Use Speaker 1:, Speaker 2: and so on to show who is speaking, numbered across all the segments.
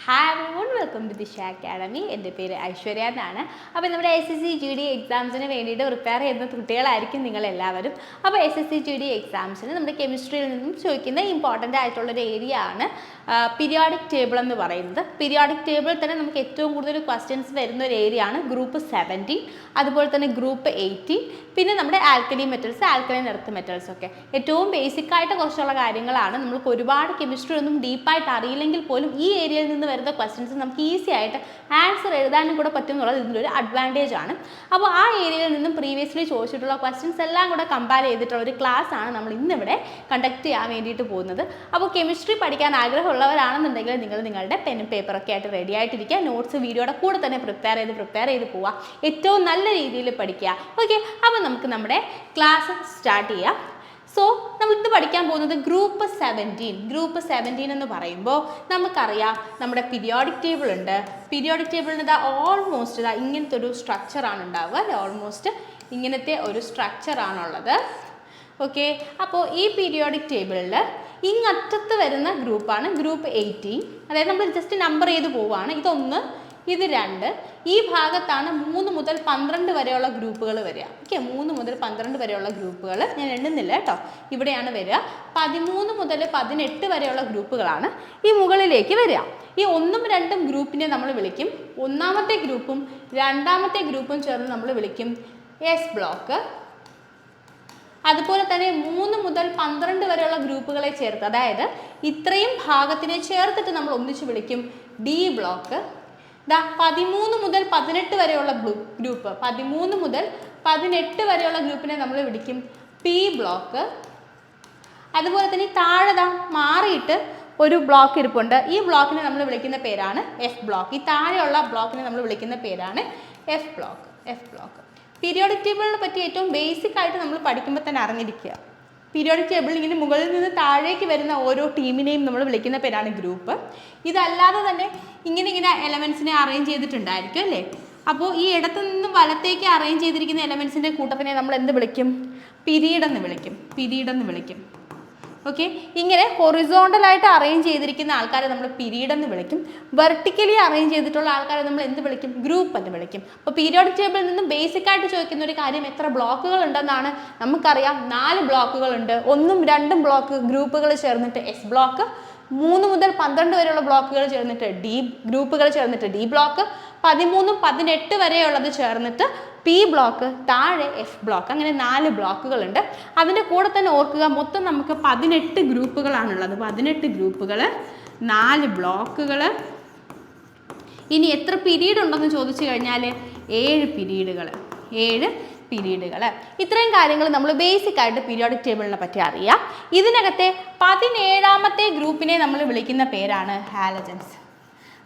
Speaker 1: Hi everyone, welcome to ദിശ academy. എൻ്റെ പേര് ഐശ്വര്യ എന്നാണ്. അപ്പോൾ നമ്മുടെ SSC GD എക്സാംസിന് വേണ്ടിയിട്ട് പ്രിപ്പയർ ചെയ്യുന്ന കുട്ടികളായിരിക്കും നിങ്ങളെല്ലാവരും. അപ്പോൾ SSC GD എക്സാംസിന് നമ്മുടെ കെമിസ്ട്രിയിൽ നിന്നും ചോദിക്കുന്ന ഇമ്പോർട്ടൻ്റ് ആയിട്ടുള്ളൊരു ഏരിയ ആണ് പീരിയോഡിക് ടേബിൾ എന്ന് പറയുന്നത്. പീരിയോഡിക് ടേബിളിൽ തന്നെ നമുക്ക് ഏറ്റവും കൂടുതൽ ക്വസ്റ്റ്യൻസ് വരുന്ന ഒരു ഏരിയ ആണ് ഗ്രൂപ്പ് 17, അതുപോലെ തന്നെ ഗ്രൂപ്പ് 18, പിന്നെ നമ്മുടെ alkali metals, alkaline earth metals ഒക്കെ ഏറ്റവും ബേസിക് ആയിട്ട് കുറച്ചുള്ള കാര്യങ്ങളാണ്. നമ്മൾക്ക് ഒരുപാട് കെമിസ്ട്രി ഒന്നും ഡീപ്പായിട്ട് അറിയില്ലെങ്കിൽ പോലും ഈ ഏരിയയിൽ നിന്ന് വരുന്ന ക്വസ്റ്റ്യൻസ് നമുക്ക് ഈസി ആയിട്ട് ആൻസർ എഴുതാനും കൂടെ പറ്റും എന്നുള്ളത് ഇതിൻ്റെ ഒരു അഡ്വാൻറ്റേജ് ആണ്. അപ്പോൾ ആ ഏരിയയിൽ നിന്നും പ്രീവിയസ്ലി ചോദിച്ചിട്ടുള്ള ക്വസ്റ്റ്യൻസ് എല്ലാം കൂടെ കമ്പയർ ചെയ്തിട്ടുള്ള ഒരു ക്ലാസ് ആണ് നമ്മൾ ഇന്നിവിടെ കണ്ടക്ട് ചെയ്യാൻ വേണ്ടിയിട്ട് പോകുന്നത്. അപ്പോൾ കെമിസ്ട്രി പഠിക്കാൻ ആഗ്രഹമുള്ളവരാണെന്നുണ്ടെങ്കിൽ നിങ്ങൾ നിങ്ങളുടെ പെനും പേപ്പറൊക്കെ ആയിട്ട് റെഡി ആയിട്ടിരിക്കുക. നോട്ട്സ് വീഡിയോയുടെ കൂടെ തന്നെ പ്രിപ്പയർ ചെയ്ത് പോവുക. ഏറ്റവും നല്ല രീതിയിൽ പഠിക്കുക. ഓക്കെ, അപ്പോൾ നമുക്ക് നമ്മുടെ ക്ലാസ് സ്റ്റാർട്ട് ചെയ്യാം. സോ നമ്മളിന്ന് പഠിക്കാൻ പോകുന്നത് ഗ്രൂപ്പ് 17 എന്ന് പറയുമ്പോൾ നമുക്കറിയാം നമ്മുടെ പീരിയോഡിക് ടേബിൾ ഉണ്ട്. പീരിയോഡിക് ടേബിളിന് ഇതാ ഓൾമോസ്റ്റ് ഇങ്ങനത്തെ ഒരു സ്ട്രക്ചറാണ് ഉണ്ടാവുക അല്ലേ? ഓൾമോസ്റ്റ് ഇങ്ങനത്തെ ഒരു സ്ട്രക്ചറാണുള്ളത്. ഓക്കെ, അപ്പോൾ ഈ പീരിയോഡിക് ടേബിളിൽ ഇങ്ങറ്റത്ത് വരുന്ന ഗ്രൂപ്പാണ് ഗ്രൂപ്പ് 18. അതായത് നമ്മൾ ജസ്റ്റ് നമ്പർ ചെയ്ത് പോവുകയാണ്. ഇതൊന്ന്, ഇത് 2, ഈ ഭാഗത്താണ് 3 മുതൽ 12 വരെയുള്ള ഗ്രൂപ്പുകൾ വരിക. ഓക്കെ, 3 മുതൽ 12 വരെയുള്ള ഗ്രൂപ്പുകൾ ഞാൻ എണ്ണുന്നില്ല കേട്ടോ, ഇവിടെയാണ് വരിക. 13 മുതൽ 18 വരെയുള്ള ഗ്രൂപ്പുകളാണ് ഈ മുകളിലേക്ക് വരിക. ഈ 1ഉം 2ഉം ഗ്രൂപ്പിനെ നമ്മൾ വിളിക്കും, ഒന്നാമത്തെ ഗ്രൂപ്പും രണ്ടാമത്തെ ഗ്രൂപ്പും ചേർന്ന് നമ്മൾ വിളിക്കും S ബ്ലോക്ക്. അതുപോലെ തന്നെ 3 മുതൽ 12 വരെയുള്ള ഗ്രൂപ്പുകളെ ചേർത്ത്, അതായത് ഇത്രയും ഭാഗത്തിനെ ചേർത്തിട്ട് നമ്മൾ ഒന്നിച്ച് വിളിക്കും D ബ്ലോക്ക്. 13 മുതൽ 18 വരെയുള്ള ഗ്രൂപ്പ്, 13 മുതൽ 18 വരെയുള്ള ഗ്രൂപ്പിനെ നമ്മൾ വിളിക്കും P ബ്ലോക്ക്. അതുപോലെ തന്നെ താഴെ മാറിയിട്ട് ഒരു ബ്ലോക്ക് ഇരിപ്പുണ്ട്. ഈ ബ്ലോക്കിനെ നമ്മൾ വിളിക്കുന്ന പേരാണ് F ബ്ലോക്ക്. ഈ താഴെയുള്ള ബ്ലോക്കിനെ നമ്മൾ വിളിക്കുന്ന പേരാണ് F ബ്ലോക്ക്. പീരിയോഡിക് ടേബിളിനെ പറ്റി ഏറ്റവും ബേസിക് ആയിട്ട് നമ്മൾ പഠിക്കുമ്പോൾ തന്നെ അറിഞ്ഞിരിക്കുക. പീരിയോഡിക് ടേബിളിൽ ഇങ്ങനെ മുകളിൽ നിന്ന് താഴേക്ക് വരുന്ന ഓരോ ടീമിനെയും നമ്മൾ വിളിക്കുന്ന പേരാണ് ഗ്രൂപ്പ്. ഇതല്ലാതെ തന്നെ ഇങ്ങനെ എലമെൻസിനെ അറേഞ്ച് ചെയ്തിട്ടുണ്ടായിരിക്കും അല്ലേ? അപ്പോൾ ഈ ഇടത്തു നിന്നും വലത്തേക്ക് അറേഞ്ച് ചെയ്തിരിക്കുന്ന എലമെൻസിൻ്റെ കൂട്ടത്തിനെ നമ്മൾ എന്ത് വിളിക്കും? പീരീഡ് എന്ന് വിളിക്കും. ഓക്കെ, ഇങ്ങനെ ഹൊറിസോണ്ടലായിട്ട് അറേഞ്ച് ചെയ്തിരിക്കുന്ന ആൾക്കാരെ നമ്മൾ പീരീഡ് എന്ന് വിളിക്കും. വെർട്ടിക്കലി അറേഞ്ച് ചെയ്തിട്ടുള്ള ആൾക്കാരെ നമ്മൾ എന്ത് വിളിക്കും? ഗ്രൂപ്പ് എന്ന് വിളിക്കും. അപ്പോൾ പീരിയോഡിക് ടേബിളിൽ നിന്നും ബേസിക് ആയിട്ട് ചോദിക്കുന്ന ഒരു കാര്യം എത്ര ബ്ലോക്കുകൾ ഉണ്ടെന്നാണ്. നമുക്കറിയാം 4 ബ്ലോക്കുകളുണ്ട്. 1ഉം 2ഉം ഗ്രൂപ്പുകൾ ചേർന്നിട്ട് S ബ്ലോക്ക്, 3 മുതൽ 12 വരെയുള്ള ഗ്രൂപ്പുകൾ ചേർന്നിട്ട് D ബ്ലോക്ക്, 13ഉം 18 വരെയുള്ളത് ചേർന്നിട്ട് P ബ്ലോക്ക്, താഴെ F ബ്ലോക്ക്. അങ്ങനെ 4 ബ്ലോക്കുകളുണ്ട്. അതിൻ്റെ കൂടെ തന്നെ ഓർക്കുക, മൊത്തം നമുക്ക് 18 ഗ്രൂപ്പുകളാണുള്ളത്. 18 ഗ്രൂപ്പുകൾ, 4 ബ്ലോക്കുകൾ. ഇനി എത്ര പീരീഡ് ഉണ്ടെന്ന് ചോദിച്ചു കഴിഞ്ഞാൽ 7 പീരീഡുകൾ. ഇത്രയും കാര്യങ്ങൾ നമ്മൾ ബേസിക് ആയിട്ട് പീരിയോഡിക് ടേബിളിനെ പറ്റി അറിയാം. ഇതിനകത്തെ 17ാമത്തെ ഗ്രൂപ്പിനെ നമ്മൾ വിളിക്കുന്ന പേരാണ് ഹാലജൻസ്.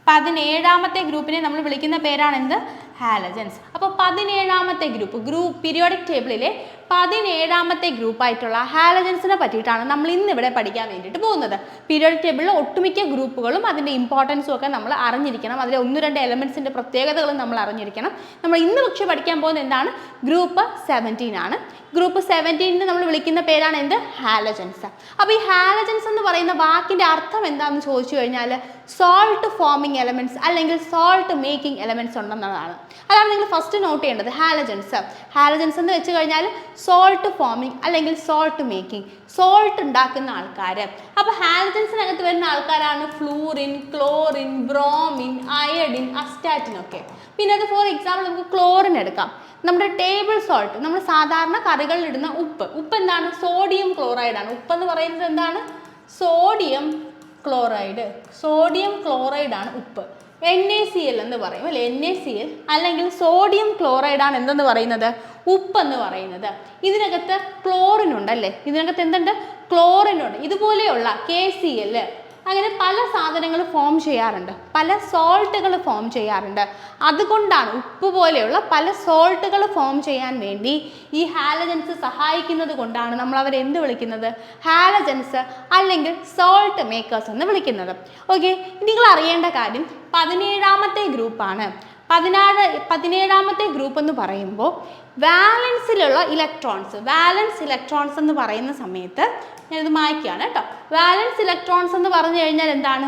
Speaker 1: 17ാമത്തെ ഗ്രൂപ്പിനെ നമ്മൾ വിളിക്കുന്ന പേരാണ് എന്ത്? ഹാലജൻസ്. അപ്പോൾ 17ാമത്തെ ഗ്രൂപ്പ് പീരിയോഡിക് ടേബിളിലെ 17ാമത്തെ ഗ്രൂപ്പായിട്ടുള്ള ഹാലജൻസിനെ പറ്റിയിട്ടാണ് നമ്മൾ ഇന്നിവിടെ പഠിക്കാൻ വേണ്ടിയിട്ട് പോകുന്നത്. പീരിയോഡിക് ടേബിളിലെ ഒട്ടുമിക്ക ഗ്രൂപ്പുകളും അതിൻ്റെ ഇമ്പോർട്ടൻസും ഒക്കെ നമ്മൾ അറിഞ്ഞിരിക്കണം. അതിലെ 1-2 എലമെൻസിൻ്റെ പ്രത്യേകതകളും നമ്മൾ അറിഞ്ഞിരിക്കണം. നമ്മൾ ഇന്ന് പക്ഷേ പഠിക്കാൻ പോകുന്നത് എന്താണ്? ഗ്രൂപ്പ് 17 ആണ്. ഗ്രൂപ്പ് 17 നമ്മൾ വിളിക്കുന്ന പേരാണ് എന്ത്? ഹാലജൻസ്. അപ്പോൾ ഈ ഹാലജൻസ് എന്ന് പറയുന്ന വാക്കിൻ്റെ അർത്ഥം എന്താണെന്ന് ചോദിച്ചു കഴിഞ്ഞാൽ സോൾട്ട് ഫോമിങ് എലമെൻറ്റ്സ് അല്ലെങ്കിൽ സോൾട്ട് മേക്കിംഗ് എലമെൻറ്റ്സ് ഉണ്ടെന്നതാണ്. അതാണ് നിങ്ങൾ ഫസ്റ്റ് നോട്ട് ചെയ്യേണ്ടത്. ഹാലജൻസ് എന്ന് വെച്ച് കഴിഞ്ഞാൽ സോൾട്ട് ഫോമിങ് അല്ലെങ്കിൽ സോൾട്ട് മേക്കിംഗ്, സോൾട്ട് ഉണ്ടാക്കുന്ന ആൾക്കാർ. അപ്പോൾ ഹാലജൻസിനകത്ത് വരുന്ന ആൾക്കാരാണ് fluorine, chlorine, bromine, iodine, astatine ഒക്കെ. പിന്നെ അത് ഫോർ എക്സാമ്പിൾ നമുക്ക് ക്ലോറിൻ എടുക്കാം. നമ്മുടെ ടേബിൾ സോൾട്ട്, നമ്മൾ സാധാരണ കറികളിൽ ഇടുന്ന ഉപ്പ് എന്താണ്? സോഡിയം ക്ലോറൈഡാണ്. ഉപ്പെന്ന് പറയുന്നത് എന്താണ്? സോഡിയം ക്ലോറൈഡാണ് ഉപ്പ്. NaCl എന്ന് പറയും അല്ലേ? NaCl അല്ലെങ്കിൽ സോഡിയം ക്ലോറൈഡാണ് എന്തെന്ന് പറയുന്നത്? ഉപ്പെന്ന് പറയുന്നത്. ഇതിനകത്ത് ക്ലോറിൻ ഉണ്ടല്ലേ? ഇതിനകത്ത് എന്തുണ്ട്? ക്ലോറിൻ ഉണ്ട്. ഇതുപോലെയുള്ള KCl, അങ്ങനെ പല സാധനങ്ങൾ ഫോം ചെയ്യാറുണ്ട്, പല സോൾട്ടുകൾ ഫോം ചെയ്യാറുണ്ട്. അതുകൊണ്ടാണ് ഉപ്പ് പോലെയുള്ള പല സോൾട്ടുകൾ ഫോം ചെയ്യാൻ വേണ്ടി ഈ ഹാലജൻസ് സഹായിക്കുന്നത് കൊണ്ടാണ് നമ്മൾ അവരെ എന്ത് വിളിക്കുന്നത്? ഹാലജൻസ് അല്ലെങ്കിൽ സോൾട്ട് മേക്കേഴ്സ് എന്ന് വിളിക്കുന്നത്. ഓക്കെ, നിങ്ങൾ അറിയേണ്ട കാര്യം 17ാമത്തെ ഗ്രൂപ്പാണ്. 17ാമത്തെ ഗ്രൂപ്പ് എന്ന് പറയുമ്പോൾ വാലൻസിലുള്ള ഇലക്ട്രോൺസ് എന്ന് പറയുന്ന സമയത്ത് ഞാനിത് മായ്ക്കുകയാണ് കേട്ടോ. വാലൻസ് ഇലക്ട്രോൺസ് എന്ന് പറഞ്ഞു കഴിഞ്ഞാൽ എന്താണ്?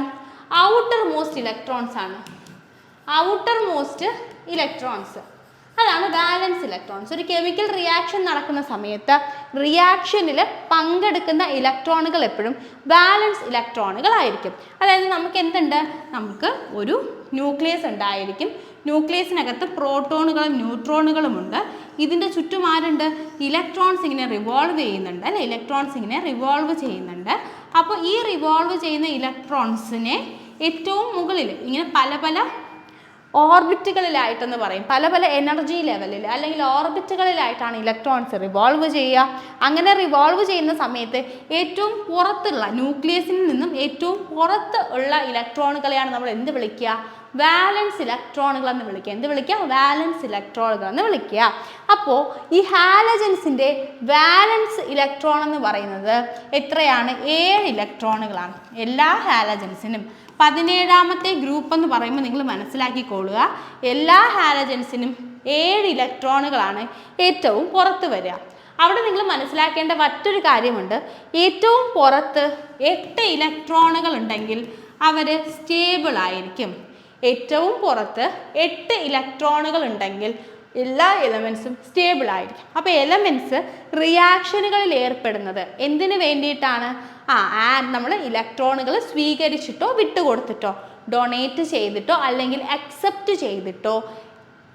Speaker 1: ഔട്ടർ മോസ്റ്റ് ഇലക്ട്രോൺസ് ആണ്. ഔട്ടർ മോസ്റ്റ് ഇലക്ട്രോൺസ് അതാണ് വാലൻസ് ഇലക്ട്രോൺസ്. ഒരു കെമിക്കൽ റിയാക്ഷൻ നടക്കുന്ന സമയത്ത് റിയാക്ഷനിൽ പങ്കെടുക്കുന്ന ഇലക്ട്രോണുകൾ എപ്പോഴും വാലൻസ് ഇലക്ട്രോണുകൾ ആയിരിക്കും. അതായത് നമുക്ക് എന്തുണ്ട്, നമുക്ക് ഒരു ന്യൂക്ലിയസ് ഉണ്ടായിരിക്കും. ന്യൂക്ലിയസിനകത്ത് പ്രോട്ടോണുകളും ന്യൂട്രോണുകളും ഉണ്ട്. ഇതിൻ്റെ ചുറ്റും ആരുണ്ട്, ഇലക്ട്രോൺസ് ഇങ്ങനെ റിവോൾവ് ചെയ്യുന്നുണ്ട് അല്ലേ, ഇലക്ട്രോൺസ് ഇങ്ങനെ റിവോൾവ് ചെയ്യുന്നുണ്ട്. അപ്പോൾ ഈ റിവോൾവ് ചെയ്യുന്ന ഇലക്ട്രോൺസിനെ ഏറ്റവും മുകളിൽ ഇങ്ങനെ പല പല ഓർബിറ്റുകളിലായിട്ടെന്ന് പറയും, പല പല എനർജി ലെവലിൽ അല്ലെങ്കിൽ ഓർബിറ്റുകളിലായിട്ടാണ് ഇലക്ട്രോൺസ് റിവോൾവ് ചെയ്യുക. അങ്ങനെ റിവോൾവ് ചെയ്യുന്ന സമയത്ത് ഏറ്റവും പുറത്തുള്ള ന്യൂക്ലിയസിൽ നിന്നും ഏറ്റവും പുറത്ത് ഉള്ള ഇലക്ട്രോണുകളെയാണ് നമ്മൾ എന്ത് വിളിക്കുക, വാലൻസ് ഇലക്ട്രോണുകൾ എന്ന് വിളിക്കുക. എന്ത് വിളിക്കുക, വാലൻസ് ഇലക്ട്രോണുകൾ എന്ന് വിളിക്കുക. അപ്പോൾ ഈ ഹാലജൻസിൻ്റെ വാലൻസ് ഇലക്ട്രോൺ എന്ന് പറയുന്നത് എത്രയാണ്, 7 ഇലക്ട്രോണുകളാണ്. എല്ലാ ഹാലജൻസിനും 17ാമത്തെ ഗ്രൂപ്പ് എന്ന് പറയുമ്പോൾ നിങ്ങൾ മനസ്സിലാക്കിക്കൊള്ളുക, എല്ലാ ഹാലജൻസിനും 7 ഇലക്ട്രോണുകളാണ് ഏറ്റവും പുറത്ത് വരിക. അവിടെ നിങ്ങൾ മനസ്സിലാക്കേണ്ട മറ്റൊരു കാര്യമുണ്ട്, ഏറ്റവും പുറത്ത് 8 ഇലക്ട്രോണുകൾ ഉണ്ടെങ്കിൽ അവർ സ്റ്റേബിൾ ആയിരിക്കും. ഏറ്റവും പുറത്ത് 8 ഇലക്ട്രോണുകൾ ഉണ്ടെങ്കിൽ എല്ലാ എലമെൻസും സ്റ്റേബിൾ ആയിരിക്കും. അപ്പോൾ എലമെൻറ്റ്സ് റിയാക്ഷനുകളിൽ ഏർപ്പെടുന്നത് എന്തിനു വേണ്ടിയിട്ടാണ്, നമ്മൾ ഇലക്ട്രോണുകൾ സ്വീകരിച്ചിട്ടോ വിട്ടുകൊടുത്തിട്ടോ ഡൊണേറ്റ് ചെയ്തിട്ടോ അല്ലെങ്കിൽ അക്സെപ്റ്റ് ചെയ്തിട്ടോ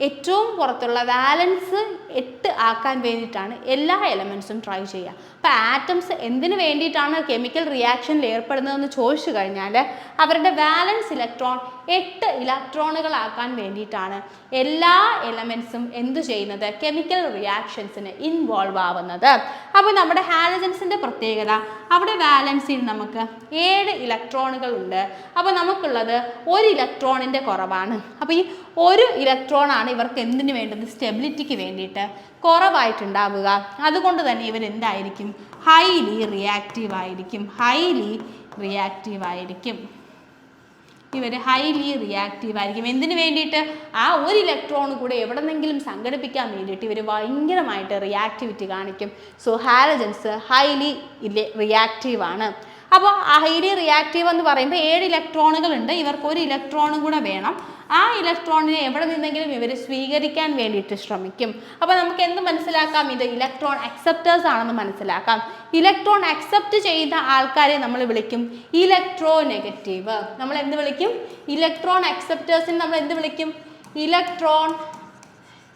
Speaker 1: ഏറ്റവും പുറത്തുള്ള വാലൻസ് 8 ആക്കാൻ വേണ്ടിയിട്ടാണ് എല്ലാ എലമെൻസും ട്രൈ ചെയ്യുക. അപ്പോൾ ആറ്റംസ് എന്തിനു വേണ്ടിയിട്ടാണ് കെമിക്കൽ റിയാക്ഷനിൽ ഏർപ്പെടുന്നതെന്ന് ചോദിച്ചു കഴിഞ്ഞാൽ അവരുടെ വാലൻസ് ഇലക്ട്രോൺ 8 ഇലക്ട്രോണുകളാക്കാൻ വേണ്ടിയിട്ടാണ് എല്ലാ എലമെൻസും എന്തു ചെയ്യുന്നത്, കെമിക്കൽ റിയാക്ഷൻസിന് ഇൻവോൾവ് ആവുന്നത്. അപ്പോൾ നമ്മുടെ ഹാലജൻസിൻ്റെ പ്രത്യേകത, അവിടെ വാലൻസിൽ നമുക്ക് 7 ഇലക്ട്രോണുകൾ ഉണ്ട്. അപ്പോൾ നമുക്കുള്ളത് 1 ഇലക്ട്രോണിൻ്റെ കുറവാണ്. അപ്പോൾ ഈ 1 ഇലക്ട്രോണാണ് ഇവർക്ക് എന്തിനു വേണ്ടത്, സ്റ്റെബിലിറ്റിക്ക് വേണ്ടിയിട്ട് കുറവായിട്ടുണ്ടാവുക. അതുകൊണ്ട് തന്നെ ഇവരെന്തായിരിക്കും, ഹൈലി റിയാക്റ്റീവ് ആയിരിക്കും. ഹൈലി റിയാക്റ്റീവ് ആയിരിക്കും. ഇവർ ഹൈലി റിയാക്റ്റീവ് ആയിരിക്കും. എന്തിനു വേണ്ടിയിട്ട്, ആ 1 ഇലക്ട്രോൺ കൂടെ എവിടെന്നെങ്കിലും സംഘടിപ്പിക്കാൻ വേണ്ടിയിട്ട് ഇവർ ഭയങ്കരമായിട്ട് റിയാക്ടിവിറ്റി കാണിക്കും. സോ ഹാലജൻസ് ഹൈലി റിയാക്റ്റീവ് ആണ്. അപ്പോൾ ഹൈലി റിയാക്റ്റീവ് എന്ന് പറയുമ്പോൾ 7 ഇലക്ട്രോണുകൾ ഉണ്ട്, ഇവർക്ക് 1 ഇലക്ട്രോണും കൂടെ വേണം. ആ ഇലക്ട്രോണിനെ എവിടെ നിന്നെങ്കിലും ഇവർ സ്വീകരിക്കാൻ വേണ്ടിയിട്ട് ശ്രമിക്കും. അപ്പോൾ നമുക്ക് എന്ത് മനസ്സിലാക്കാം, ഇത് ഇലക്ട്രോൺ അക്സെപ്റ്റേഴ്സ് ആണെന്ന് മനസ്സിലാക്കാം. ഇലക്ട്രോൺ അക്സെപ്റ്റ് ചെയ്യുന്ന ആൾക്കാരെ നമ്മൾ വിളിക്കും ഇലക്ട്രോ നെഗറ്റീവ്. നമ്മൾ എന്ത് വിളിക്കും, ഇലക്ട്രോൺ അക്സെപ്റ്റേഴ്സിന് നമ്മൾ എന്ത് വിളിക്കും, ഇലക്ട്രോൺ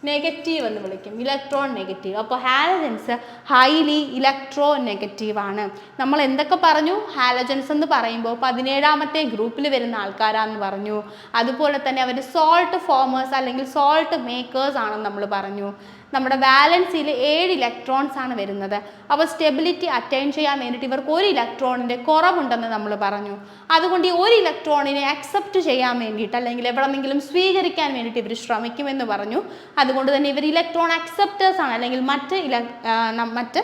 Speaker 1: നെഗറ്റീവ് എന്ന് വിളിക്കും, ഇലക്ട്രോൺ നെഗറ്റീവ്. അപ്പോൾ ഹാലജൻസ് ഹൈലി ഇലക്ട്രോ നെഗറ്റീവ് ആണ്. നമ്മൾ എന്തൊക്കെ പറഞ്ഞു, ഹാലജൻസ് എന്ന് പറയുമ്പോൾ 17ാമത്തെ ഗ്രൂപ്പിൽ വരുന്ന ആൾക്കാരാണെന്ന് പറഞ്ഞു. അതുപോലെ തന്നെ അവർ സോൾട്ട് ഫോമേഴ്സ് അല്ലെങ്കിൽ സോൾട്ട് മേക്കേഴ്സ് ആണെന്ന് നമ്മൾ പറഞ്ഞു. നമ്മുടെ വാലൻസിൽ 7 ഇലക്ട്രോൺസ് ആണ് വരുന്നത്. അപ്പോൾ സ്റ്റെബിലിറ്റി അറ്റൈൻ ചെയ്യാൻ വേണ്ടിയിട്ട് ഇവർക്ക് 1 ഇലക്ട്രോണിൻ്റെ കുറവുണ്ടെന്ന് നമ്മൾ പറഞ്ഞു. അതുകൊണ്ട് ഈ 1 ഇലക്ട്രോണിനെ അക്സെപ്റ്റ് ചെയ്യാൻ വേണ്ടിയിട്ട് അല്ലെങ്കിൽ എവിടെന്നെങ്കിലും സ്വീകരിക്കാൻ വേണ്ടിയിട്ട് ഇവർ ശ്രമിക്കുമെന്ന് പറഞ്ഞു. അതുകൊണ്ട് തന്നെ ഇവർ ഇലക്ട്രോൺ അക്സെപ്റ്റേഴ്സ് ആണ്, അല്ലെങ്കിൽ മറ്റ്